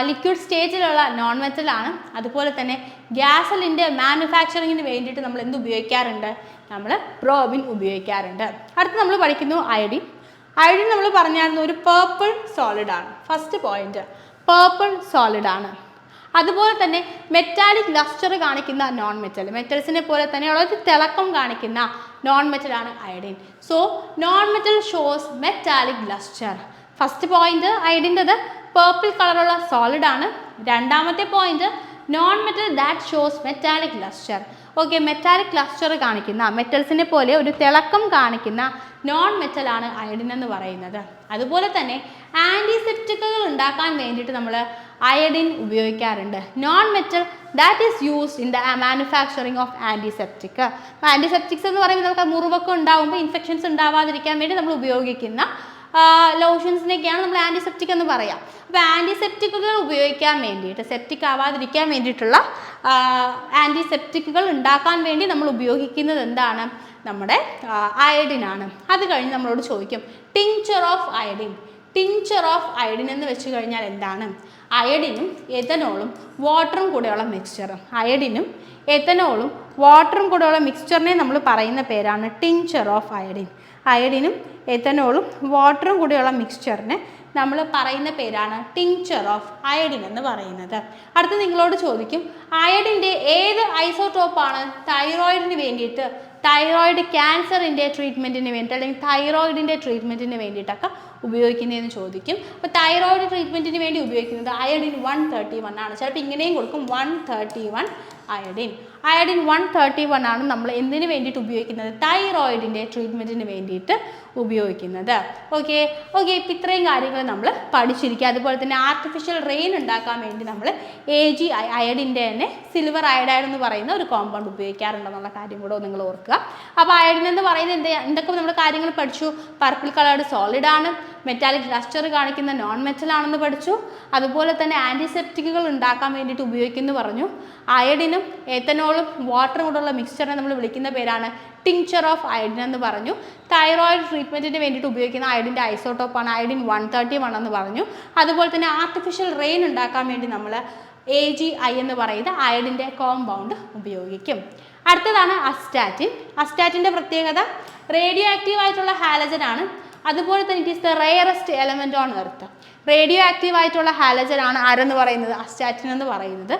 Speaker 1: ലിക്വിഡ് സ്റ്റേജിലുള്ള നോൺ മെറ്റലാണ്. അതുപോലെ തന്നെ ഗ്യാസലിൻ്റെ മാനുഫാക്ചറിങ്ങിന് വേണ്ടിയിട്ട് നമ്മൾ എന്ത് ഉപയോഗിക്കാറുണ്ട്? നമ്മൾ ബ്രോമിൻ ഉപയോഗിക്കാറുണ്ട്. അടുത്ത് നമ്മൾ പഠിക്കുന്നു അയഡിൻ. അയഡിൻ നമ്മൾ പറഞ്ഞായിരുന്നു ഒരു പേർപ്പിൾ സോളിഡാണ്. ഫസ്റ്റ് പോയിന്റ്, പേർപ്പിൾ സോളിഡാണ്. അതുപോലെ തന്നെ മെറ്റാലിക് ലസ്റ്റർ കാണിക്കുന്ന നോൺ മെറ്റൽ, മെറ്റൽസിനെ പോലെ തന്നെയുള്ള ഒരു തിളക്കം കാണിക്കുന്ന നോൺ മെറ്റലാണ് iodine. So non metal shows metallic lustre. First point അയഡിൻ്റെത് പേർപ്പിൾ കളറുള്ള സോളിഡാണ്. രണ്ടാമത്തെ point non metal that shows metallic lustre. Okay, metallic lustre കാണിക്കുന്ന മെറ്റൽസിനെ പോലെ ഒരു തിളക്കം കാണിക്കുന്ന നോൺ മെറ്റലാണ് അയഡിൻ എന്ന് പറയുന്നത്. അതുപോലെ തന്നെ ആൻറ്റിസെപ്റ്റിക്കുകൾ ഉണ്ടാക്കാൻ വേണ്ടിയിട്ട് നമ്മൾ അയഡിൻ ഉപയോഗിക്കാറുണ്ട്. Non metal that is used in the manufacturing of antiseptic. Antiseptics എന്ന് പറയുമ്പോൾ നമുക്ക് മുറിവൊക്കെ ഉണ്ടാകുമ്പോൾ ഇൻഫെക്ഷൻസ് ഉണ്ടാവാതിരിക്കാൻ വേണ്ടി നമ്മൾ ഉപയോഗിക്കുന്ന ലോഷൻസിനൊക്കെയാണ് നമ്മൾ ആൻറ്റിസെപ്റ്റിക് എന്ന് പറയാം. അപ്പോൾ ആൻറ്റിസെപ്റ്റിക്കുകൾ ഉപയോഗിക്കാൻ വേണ്ടിയിട്ട്, സെപ്റ്റിക് ആവാതിരിക്കാൻ വേണ്ടിയിട്ടുള്ള ആൻറ്റിസെപ്റ്റിക്കുകൾ ഉണ്ടാക്കാൻ വേണ്ടി നമ്മൾ ഉപയോഗിക്കുന്നത് എന്താണ്? നമ്മുടെ അയഡിനാണ്. അത് കഴിഞ്ഞ് നമ്മളോട് ചോദിക്കും tincture of iodine. Tincture of iodine എന്ന് വെച്ച് കഴിഞ്ഞാൽ എന്താണ്? അയഡിനും എഥനോളും വാട്ടറും കൂടെയുള്ള മിക്സ്ചർ. അയഡിനും എഥനോളും വാട്ടറും കൂടെയുള്ള മിക്സ്ചറിനെ നമ്മൾ പറയുന്ന പേരാണ് ടിങ്ചർ ഓഫ് അയഡിൻ. അയഡിനും എഥനോളും വാട്ടറും കൂടെയുള്ള മിക്സ്ചറിനെ നമ്മൾ പറയുന്ന പേരാണ് ടിങ്ചർ ഓഫ് അയഡിൻ എന്ന് പറയുന്നത്. അടുത്ത് നിങ്ങളോട് ചോദിക്കും അയഡിൻ്റെ ഏത് ഐസോടോപ്പാണ് തൈറോയിഡിന് വേണ്ടിയിട്ട്, തൈറോയിഡ് ക്യാൻസറിൻ്റെ ട്രീറ്റ്മെൻറ്റിന് വേണ്ടിയിട്ട് അല്ലെങ്കിൽ തൈറോയിഡിൻ്റെ ട്രീറ്റ്മെൻറ്റിന് വേണ്ടിയിട്ടൊക്കെ ഉപയോഗിക്കുന്നതെന്ന് ചോദിക്കും. അപ്പോൾ തൈറോയിഡ് ട്രീറ്റ്മെൻറ്റിന് വേണ്ടി ഉപയോഗിക്കുന്നത് അയഡിൻ 131 ആണ്. ചിലപ്പോൾ ഇങ്ങനെയും കൊടുക്കും 131 അയഡിൻ. അയഡിൻ 131 ആണ് നമ്മൾ എന്തിനു വേണ്ടിയിട്ട് ഉപയോഗിക്കുന്നത്? തൈറോയിഡിൻ്റെ ട്രീറ്റ്മെൻറ്റിന് വേണ്ടിയിട്ട് ഉപയോഗിക്കുന്നത്. ഓക്കെ, ഇപ്പം ഇത്രയും കാര്യങ്ങൾ നമ്മൾ പഠിച്ചിരിക്കുക. അതുപോലെ തന്നെ ആർട്ടിഫിഷ്യൽ റെയിൻ ഉണ്ടാക്കാൻ വേണ്ടി നമ്മൾ AgI അയഡിൻ്റെ തന്നെ സിൽവർ അയഡൈഡ് എന്ന് പറയുന്ന ഒരു കോമ്പൗണ്ട് ഉപയോഗിക്കാറുണ്ടെന്നുള്ള കാര്യം കൂടെ നിങ്ങൾ ഓർക്കുക. അപ്പോൾ അയഡിൻ എന്ന് പറയുന്നത് എന്തൊക്കെ നമ്മൾ കാര്യങ്ങൾ പഠിച്ചു? പർപ്പിൾ കളേർഡ് സോളിഡ് ആണ്, മെറ്റാലിക് ലസ്റ്റർ കാണിക്കുന്ന നോൺ മെറ്റൽ ആണെന്ന് പഠിച്ചു. അതുപോലെ തന്നെ ആൻറ്റിസെപ്റ്റിക്കുകൾ ഉണ്ടാക്കാൻ വേണ്ടിയിട്ട് ഉപയോഗിക്കുന്നു പറഞ്ഞു. അയഡിനും എഥനോളും വാട്ടറും കൂടെയുള്ള മിക്സ്ചറിനെ നമ്മൾ വിളിക്കുന്ന പേരാണ് ടിങ്ചർ ഓഫ് അയഡിൻ എന്ന് പറഞ്ഞു. തൈറോയിഡ് ട്രീറ്റ്മെൻറ്റിന് വേണ്ടിയിട്ട് ഉപയോഗിക്കുന്ന അയഡിൻ്റെ ഐസോട്ടോപ്പാണ് അയഡിൻ 131 എന്ന് പറഞ്ഞു. അതുപോലെ തന്നെ ആർട്ടിഫിഷ്യൽ റെയിൻ ഉണ്ടാക്കാൻ വേണ്ടി നമ്മൾ AgI എന്ന് പറയുന്ന അയഡിൻ്റെ കോമ്പൗണ്ട് ഉപയോഗിക്കും. അടുത്തതാണ് അസ്റ്റാറ്റിൻ. അസ്റ്റാറ്റിൻ്റെ പ്രത്യേകത റേഡിയോ ആക്റ്റീവ് ആയിട്ടുള്ള ഹാലജൻ ആണ്. അതുപോലെ തന്നെ it is the rarest element on earth. Radio active ആയിട്ടുള്ള ഹാലജൻ ആണ് ആരെന്ന് പറയുന്നത്? അസ്റ്റാറ്റിൻ എന്ന് പറയുന്നത്.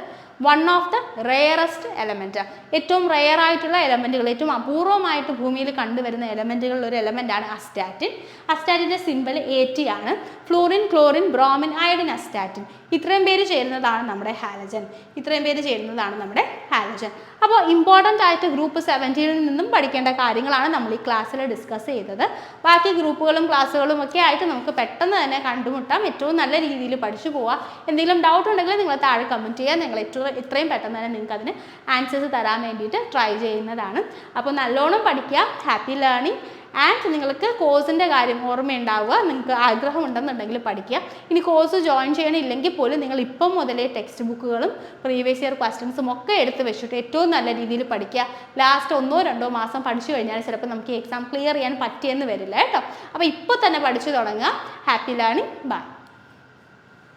Speaker 1: One of the rarest element, ഏറ്റവും റെയർ ആയിട്ടുള്ള എലമെൻറ്റുകൾ, ഏറ്റവും അപൂർവമായിട്ട് ഭൂമിയിൽ കണ്ടുവരുന്ന എലമെൻറ്റുകളിൽ ഒരു എലമെൻ്റാണ് അസ്റ്റാറ്റിൻ. അസ്റ്റാറ്റിൻ്റെ സിമ്പൽ AT ആണ്. Fluorine, chlorine, bromine, iodine, astatine, ഇത്രയും പേര് ചേരുന്നതാണ് നമ്മുടെ ഹാലജൻ. അപ്പോൾ ഇമ്പോർട്ടൻ്റ് ആയിട്ട് ഗ്രൂപ്പ് 17 നിന്നും പഠിക്കേണ്ട കാര്യങ്ങളാണ് നമ്മൾ ഈ ക്ലാസ്സിൽ ഡിസ്കസ് ചെയ്തത്. ബാക്കി ഗ്രൂപ്പുകളും ക്ലാസ്സുകളും ഒക്കെ ആയിട്ട് നമുക്ക് പെട്ടെന്ന് തന്നെ കണ്ടുമുട്ടാം. ഏറ്റവും നല്ല രീതിയിൽ പഠിച്ചു പോവാം. എന്തെങ്കിലും ഡൗട്ട് ഉണ്ടെങ്കിൽ നിങ്ങൾ താഴെ കമൻറ്റ് ചെയ്യുക. നിങ്ങൾ എത്രയും പെട്ടെന്ന് തന്നെ നിങ്ങൾക്ക് അതിന് ആൻസേഴ്സ് തരാൻ വേണ്ടിയിട്ട് ട്രൈ ചെയ്യുന്നതാണ്. അപ്പോൾ നല്ലോണം പഠിക്കുക. Happy learning. ആൻഡ് നിങ്ങൾക്ക് കോഴ്സിൻ്റെ കാര്യം ഓർമ്മയുണ്ടാവുക. നിങ്ങൾക്ക് ആഗ്രഹമുണ്ടെന്നുണ്ടെങ്കിൽ പഠിക്കുക. ഇനി കോഴ്സ് ജോയിൻ ചെയ്യണില്ലെങ്കിൽ പോലും നിങ്ങൾ ഇപ്പം മുതലേ ടെക്സ്റ്റ് ബുക്കുകളും പ്രീവിയസ് ഇയർ ക്വസ്റ്റ്യൻസും ഒക്കെ എടുത്ത് വെച്ചിട്ട് ഏറ്റവും നല്ല രീതിയിൽ പഠിക്കുക. ലാസ്റ്റ് 1-2 മാസം പഠിച്ചു കഴിഞ്ഞാൽ ചിലപ്പോൾ നമുക്ക് എക്സാം ക്ലിയർ ചെയ്യാൻ പറ്റിയെന്ന് വരില്ല കേട്ടോ. അപ്പോൾ ഇപ്പോൾ തന്നെ പഠിച്ചു തുടങ്ങുക. Happy learning. ബൈ.